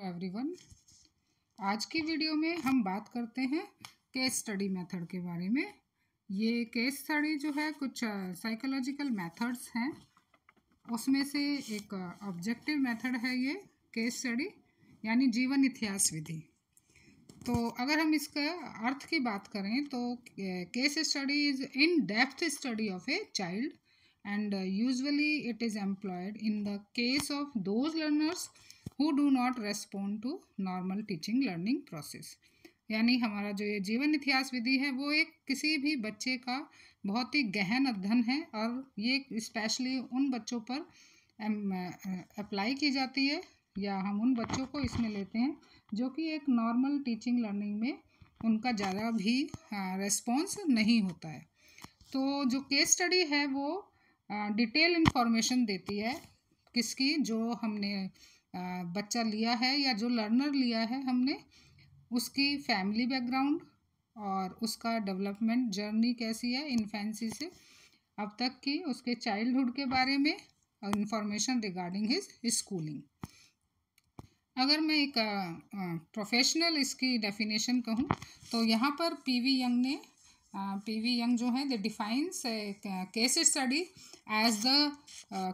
Everyone, आज की video में हम बात करते हैं केस स्टडी मेथड के बारे में। ये केस स्टडी जो है कुछ साइकोलॉजिकल मेथड्स हैं, उसमें से एक ऑब्जेक्टिव मेथड है ये केस स्टडी, यानी जीवन इतिहास विधि। तो अगर हम इसका अर्थ की बात करें तो case study is in depth study of a child and usually it is employed in the case of those learners who do not respond to normal teaching learning process। यानी हमारा जो ये जीवन इतिहास विधि है वो एक किसी भी बच्चे का बहुत ही गहन अध्ययन है, और ये स्पेशली उन बच्चों पर अप्लाई की जाती है, या हम उन बच्चों को इसमें लेते हैं जो कि एक नॉर्मल टीचिंग लर्निंग में उनका ज़्यादा भी रेस्पॉन्स नहीं होता है। तो जो केस स्टडी है वो डिटेल इन्फॉर्मेशन देती है किसकी, जो हमने बच्चा लिया है या जो लर्नर लिया है हमने, उसकी फैमिली बैकग्राउंड और उसका डेवलपमेंट जर्नी कैसी है इन्फेंसी से अब तक की, उसके चाइल्डहुड के बारे में, और इन्फॉर्मेशन रिगार्डिंग हिज स्कूलिंग। अगर मैं एक प्रोफेशनल इसकी डेफिनेशन कहूँ तो यहाँ पर पीवी यंग जो है, they defines case study as the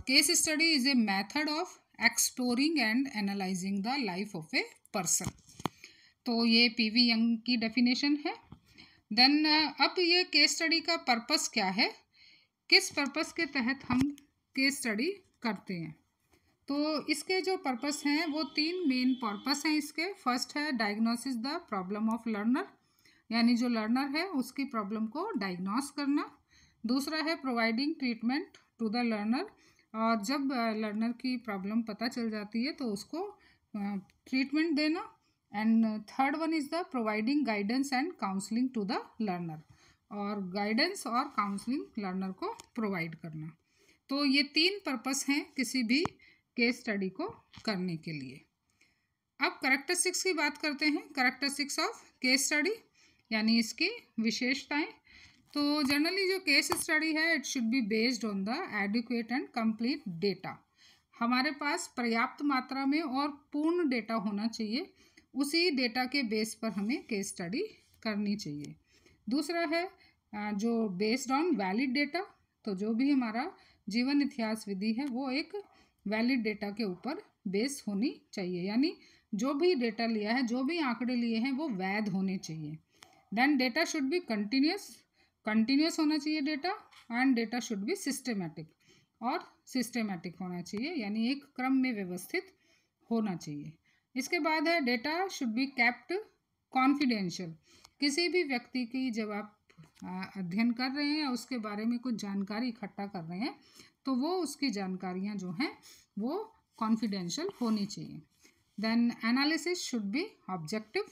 case study is a method of exploring and analysing the life of a person. तो ये पीवी यंग की डेफिनेशन है। देन अब ये केस स्टडी का पर्पस क्या है, किस पर्पस के तहत हम केस स्टडी करते हैं। तो इसके जो पर्पस हैं वो 3 मेन पर्पस हैं इसके। फर्स्ट है diagnosis the problem of learner, यानी जो लर्नर है उसकी प्रॉब्लम को डायग्नोस करना। दूसरा है providing treatment to the learner, और जब लर्नर की प्रॉब्लम पता चल जाती है तो उसको ट्रीटमेंट देना। And third one is the providing guidance and counselling to the learner, और गाइडेंस और काउंसलिंग लर्नर को प्रोवाइड करना। तो ये 3 पर्पस हैं किसी भी केस स्टडी को करने के लिए। अब कैरेक्टरिस्टिक्स की बात करते हैं, कैरेक्टरिस्टिक्स ऑफ केस स्टडी, यानी इसकी विशेषताएं। तो जनरली जो केस स्टडी है it should be based on the adequate and complete data. हमारे पास पर्याप्त मात्रा में और पूर्ण डेटा होना चाहिए, उसी डेटा के बेस पर हमें केस स्टडी करनी चाहिए। दूसरा है जो बेस्ड ऑन वैलिड डेटा, तो जो भी हमारा जीवन इतिहास विधि है वो एक वैलिड डेटा के ऊपर बेस होनी चाहिए, यानी जो भी डेटा लिया है, जो भी आंकड़े लिए हैं वो वैध होने चाहिए। Then data should be continuous होना चाहिए data, and data should be systematic होना चाहिए, यानी एक क्रम में व्यवस्थित होना चाहिए। इसके बाद है data should be kept confidential. किसी भी व्यक्ति की जब आप अध्ययन कर रहे हैं या उसके बारे में कुछ जानकारी इकट्ठा कर रहे हैं तो वो उसकी जानकारियाँ जो हैं वो कॉन्फिडेंशियल होनी चाहिए। Then analysis should be objective.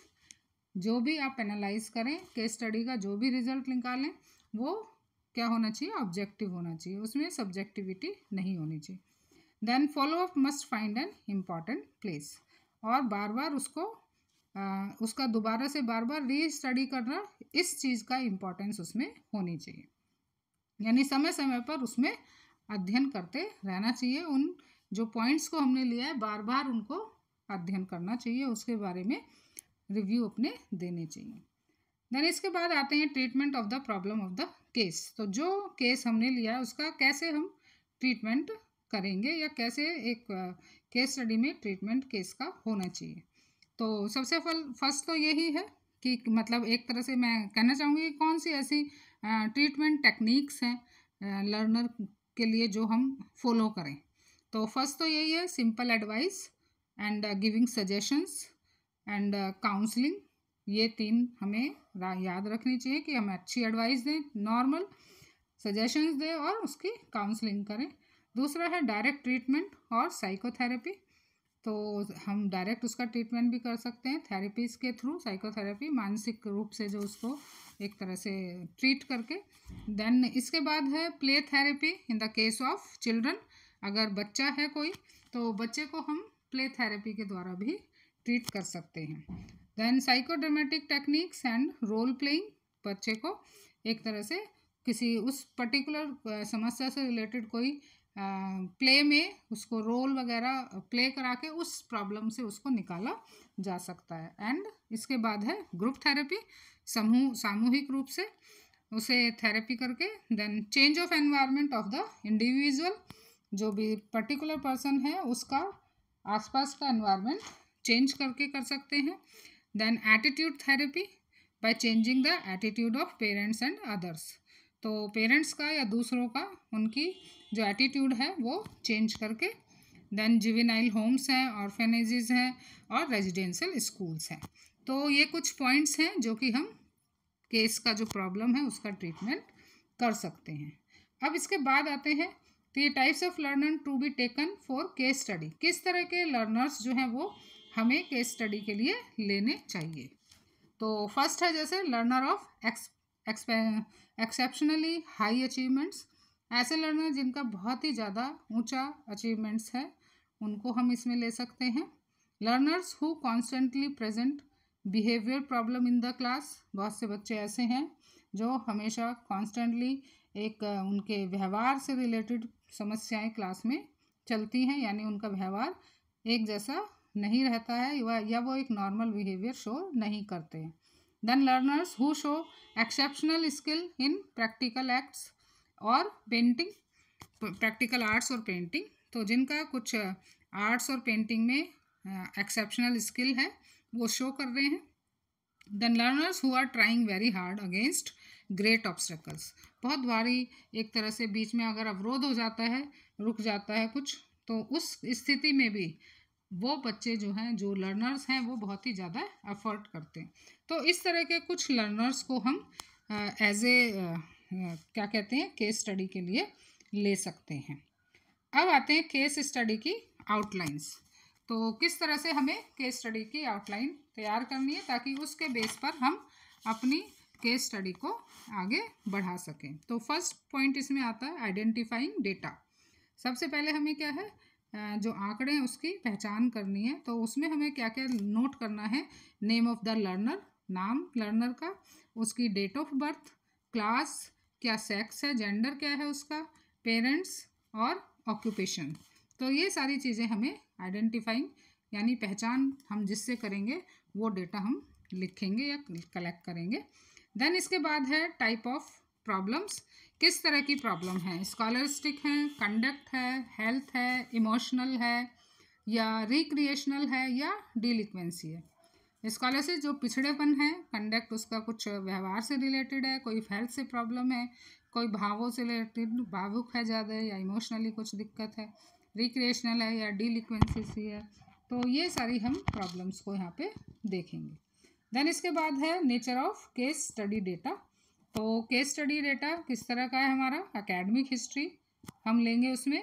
जो भी आप एनालाइज करें केस स्टडी का, जो भी रिजल्ट निकालें वो क्या होना चाहिए, ऑब्जेक्टिव होना चाहिए, उसमें सब्जेक्टिविटी नहीं होनी चाहिए। Then follow up must find an important place, और बार बार उसका दोबारा से बार बार री स्टडी करना, इस चीज़ का इम्पोर्टेंस उसमें होनी चाहिए, यानी समय समय पर उसमें अध्ययन करते रहना चाहिए। उन जो पॉइंट्स को हमने लिया है बार बार उनको अध्ययन करना चाहिए, उसके बारे में रिव्यू अपने देने चाहिए। देन इसके बाद आते हैं treatment of the problem of the case. तो जो केस हमने लिया है उसका कैसे हम ट्रीटमेंट करेंगे, या कैसे एक केस स्टडी में ट्रीटमेंट केस का होना चाहिए। तो सबसे फर्स्ट तो यही है कि मतलब एक तरह से मैं कहना चाहूँगी कि कौन सी ऐसी ट्रीटमेंट टेक्निक्स हैं लर्नर के लिए जो हम फॉलो करें। तो फर्स्ट तो यही है simple advice and giving suggestions and counselling. ये 3 हमें याद रखनी चाहिए कि हमें अच्छी एडवाइस दें, नॉर्मल सजेशंस दें और उसकी काउंसलिंग करें। दूसरा है डायरेक्ट ट्रीटमेंट और साइकोथेरेपी। तो हम डायरेक्ट उसका ट्रीटमेंट भी कर सकते हैं थेरेपीज के थ्रू, साइकोथेरेपी, मानसिक रूप से जो उसको एक तरह से ट्रीट करके। देन इसके बाद है play therapy in the case of children. अगर बच्चा है कोई तो बच्चे को हम प्ले थेरेपी के द्वारा भी ट्रीट कर सकते हैं। Then psychodramatic techniques and role playing, बच्चे को एक तरह से किसी उस पर्टिकुलर समस्या से रिलेटेड कोई प्ले में उसको रोल वगैरह प्ले करा के उस प्रॉब्लम से उसको निकाला जा सकता है। एंड इसके बाद है ग्रुप थेरेपी, सामूहिक रूप से उसे थेरेपी करके। Then change of environment of the individual, जो भी पर्टिकुलर पर्सन है उसका आसपास का एनवायरनमेंट चेंज करके कर सकते हैं। Then attitude therapy by changing the attitude of parents and others, तो पेरेंट्स का या दूसरों का उनकी जो एटीट्यूड है वो चेंज करके। देन जुवेनाइल होम्स हैं, ऑर्फेनेजेस हैं और रेजिडेंशियल स्कूल्स हैं। तो ये कुछ पॉइंट्स हैं जो कि हम केस का जो प्रॉब्लम है उसका ट्रीटमेंट कर सकते हैं। अब इसके बाद आते हैं ये types of learner to be taken for case study, किस तरह के लर्नर्स जो हैं वो हमें केस स्टडी के लिए लेने चाहिए। तो फर्स्ट है जैसे learner of exceptionally high achievements, ऐसे लर्नर जिनका बहुत ही ज़्यादा ऊंचा अचीवमेंट्स है उनको हम इसमें ले सकते हैं। Learners who constantly present behaviour problem in the class, बहुत से बच्चे ऐसे हैं जो हमेशा कॉन्स्टेंटली एक उनके व्यवहार से रिलेटेड समस्याएं क्लास में चलती हैं, यानी उनका व्यवहार एक जैसा नहीं रहता है या वो एक नॉर्मल बिहेवियर शो नहीं करते हैं। Then learners who show exceptional skill in practical acts और पेंटिंग, प्रैक्टिकल आर्ट्स और पेंटिंग, तो जिनका कुछ आर्ट्स और पेंटिंग में एक्सेप्शनल स्किल है वो शो कर रहे हैं। Then learners who are trying very hard against great obstacles, बहुत भारी एक तरह से बीच में अगर अवरोध हो जाता है, रुक जाता है कुछ, तो उस स्थिति में भी वो बच्चे जो हैं, जो लर्नर्स हैं, वो बहुत ही ज़्यादा एफर्ट करते हैं। तो इस तरह के कुछ लर्नर्स को हम एज ए क्या कहते हैं केस स्टडी के लिए ले सकते हैं। अब आते हैं केस स्टडी की आउटलाइंस। तो किस तरह से हमें केस स्टडी की आउटलाइन तैयार करनी है ताकि उसके बेस पर हम अपनी केस स्टडी को आगे बढ़ा सकें। तो फर्स्ट पॉइंट इसमें आता है आइडेंटिफाइंग डेटा। सबसे पहले हमें क्या है, जो आंकड़े हैं उसकी पहचान करनी है। तो उसमें हमें क्या क्या नोट करना है, नेम ऑफ द लर्नर, नाम लर्नर का, उसकी डेट ऑफ बर्थ, क्लास, क्या सेक्स है, जेंडर क्या है उसका, पेरेंट्स और ऑक्यूपेशन। तो ये सारी चीज़ें हमें आइडेंटिफाइंग यानी पहचान हम जिससे करेंगे वो डेटा हम लिखेंगे या कलेक्ट करेंगे। देन इसके बाद है टाइप ऑफ प्रॉब्लम्स, किस तरह की प्रॉब्लम है, स्कॉलरिस्टिक है, कंडक्ट है, हेल्थ है, इमोशनल है या रिक्रिएशनल है या डिलिक्वेंसी है। स्कॉलरशिप जो पिछड़ेपन है, कंडक्ट उसका कुछ व्यवहार से रिलेटेड है, कोई हेल्थ से प्रॉब्लम है, कोई भावों से रिलेटेड, भावुक है ज़्यादा या इमोशनली कुछ दिक्कत है, रिक्रिएशनल है या डिलिक्वेंसी है। तो ये सारी हम प्रॉब्लम्स को यहाँ पे देखेंगे। देन इसके बाद है nature of case study data. तो केस स्टडी डेटा किस तरह का है, हमारा एकेडमिक हिस्ट्री हम लेंगे, उसमें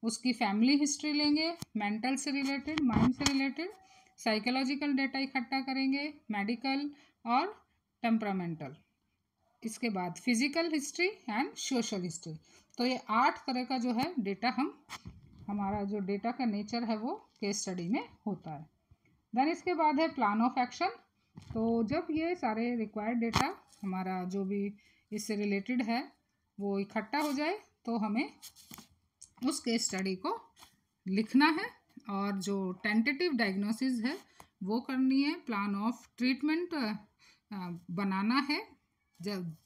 उसकी फैमिली हिस्ट्री लेंगे, मेंटल से रिलेटेड, माइंड से रिलेटेड, साइकोलॉजिकल डेटा इकट्ठा करेंगे, मेडिकल और टेम्परामेंटल, इसके बाद physical history and social history. तो ये 8 तरह का जो है डेटा हमारा जो डेटा का नेचर है वो केस स्टडी में होता है। देन इसके बाद है प्लान ऑफ एक्शन। तो जब ये सारे रिक्वायर्ड डेटा हमारा जो भी इससे रिलेटेड है वो इकट्ठा हो जाए तो हमें उस केस स्टडी को लिखना है और जो टेंटेटिव डायग्नोसिस है वो करनी है, प्लान ऑफ ट्रीटमेंट बनाना है जब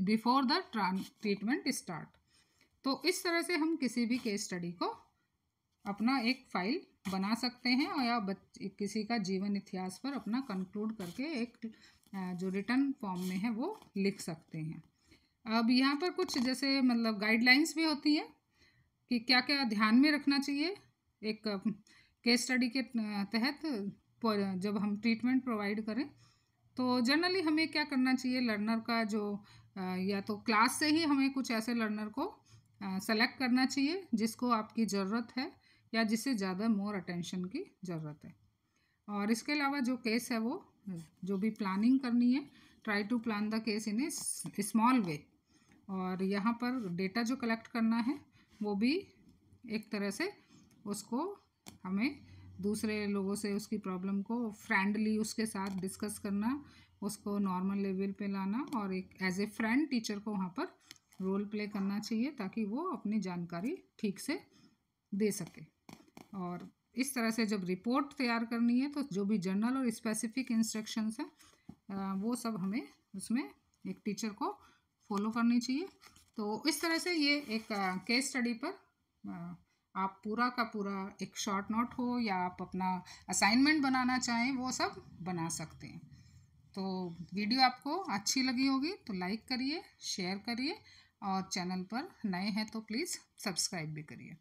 बिफोर द ट्रीटमेंट स्टार्ट। तो इस तरह से हम किसी भी केस स्टडी को अपना एक फाइल बना सकते हैं और या किसी का जीवन इतिहास पर अपना कंक्लूड करके एक जो रिटर्न फॉर्म में है वो लिख सकते हैं। अब यहाँ पर कुछ जैसे मतलब गाइडलाइंस भी होती हैं कि क्या क्या ध्यान में रखना चाहिए एक केस स्टडी के तहत जब हम ट्रीटमेंट प्रोवाइड करें। तो जनरली हमें क्या करना चाहिए, लर्नर का जो या तो क्लास से ही हमें कुछ ऐसे लर्नर को सेलेक्ट करना चाहिए जिसको आपकी ज़रूरत है या जिससे ज़्यादा मोर अटेंशन की ज़रूरत है। और इसके अलावा जो केस है वो जो भी प्लानिंग करनी है, try to plan the case in a small way. और यहाँ पर डेटा जो कलेक्ट करना है वो भी एक तरह से उसको हमें दूसरे लोगों से उसकी प्रॉब्लम को फ्रेंडली उसके साथ डिस्कस करना, उसको नॉर्मल लेवल पे लाना और एक एज ए फ्रेंड टीचर को वहाँ पर रोल प्ले करना चाहिए ताकि वो अपनी जानकारी ठीक से दे सके। और इस तरह से जब रिपोर्ट तैयार करनी है तो जो भी जर्नल और स्पेसिफिक इंस्ट्रक्शंस हैं वो सब हमें उसमें एक टीचर को फॉलो करनी चाहिए। तो इस तरह से ये एक केस स्टडी पर आप पूरा का पूरा एक शॉर्ट नोट हो या आप अपना असाइनमेंट बनाना चाहें वो सब बना सकते हैं। तो वीडियो आपको अच्छी लगी होगी तो लाइक करिए, शेयर करिए और चैनल पर नए हैं तो प्लीज़ सब्सक्राइब भी करिए।